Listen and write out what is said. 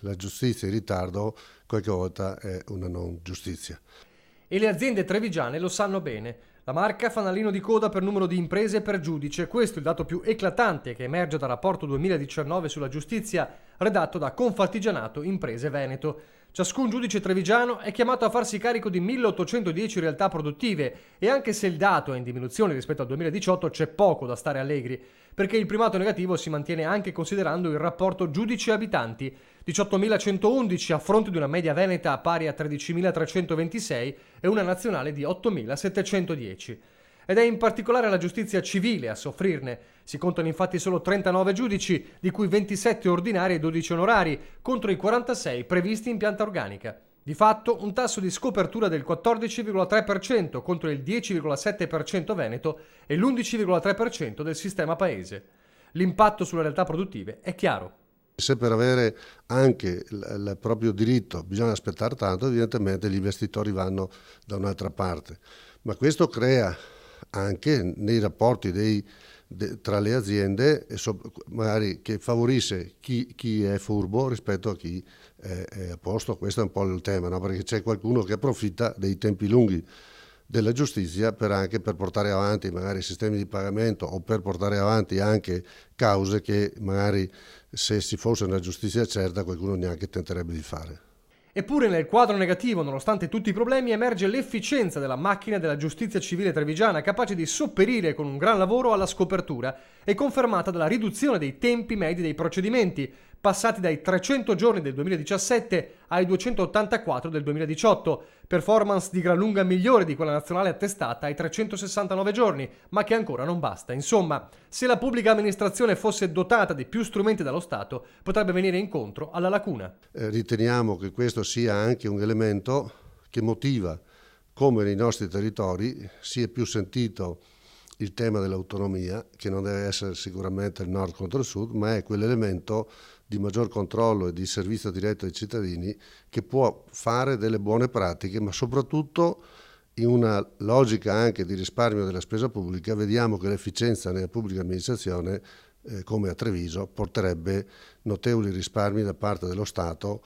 la giustizia in ritardo qualche volta è una non giustizia. E le aziende trevigiane lo sanno bene. La Marca fanalino di coda per numero di imprese per giudice. Questo è il dato più eclatante che emerge dal rapporto 2019 sulla giustizia redatto da Confartigianato Imprese Veneto. Ciascun giudice trevigiano è chiamato a farsi carico di 1810 realtà produttive e anche se il dato è in diminuzione rispetto al 2018 c'è poco da stare allegri, perché il primato negativo si mantiene anche considerando il rapporto giudici-abitanti, 18.111 a fronte di una media veneta pari a 13.326 e una nazionale di 8.710. Ed è in particolare la giustizia civile a soffrirne. Si contano infatti solo 39 giudici, di cui 27 ordinari e 12 onorari, contro i 46 previsti in pianta organica. Di fatto un tasso di scopertura del 14,3% contro il 10,7% veneto e l'11,3% del sistema paese. L'impatto sulle realtà produttive è chiaro. Se per avere anche il proprio diritto bisogna aspettare tanto, evidentemente gli investitori vanno da un'altra parte. Ma questo crea anche nei rapporti tra le aziende, magari che favorisce chi è furbo rispetto a chi è a posto. Questo è un po' il tema, no? Perché c'è qualcuno che approfitta dei tempi lunghi della giustizia anche per portare avanti magari sistemi di pagamento o per portare avanti anche cause che magari se si fosse una giustizia certa qualcuno neanche tenterebbe di fare. Eppure nel quadro negativo, nonostante tutti i problemi, emerge l'efficienza della macchina della giustizia civile trevigiana, capace di sopperire con un gran lavoro alla scopertura e confermata dalla riduzione dei tempi medi dei procedimenti, passati dai 300 giorni del 2017 ai 284 del 2018, performance di gran lunga migliore di quella nazionale attestata ai 369 giorni, ma che ancora non basta. Insomma, se la pubblica amministrazione fosse dotata di più strumenti dallo Stato, potrebbe venire incontro alla lacuna. Riteniamo che questo sia anche un elemento che motiva come nei nostri territori sia più sentito il tema dell'autonomia, che non deve essere sicuramente il nord contro il sud, ma è quell'elemento di maggior controllo e di servizio diretto ai cittadini che può fare delle buone pratiche, ma soprattutto in una logica anche di risparmio della spesa pubblica. Vediamo che l'efficienza nella pubblica amministrazione, come a Treviso, porterebbe notevoli risparmi da parte dello Stato.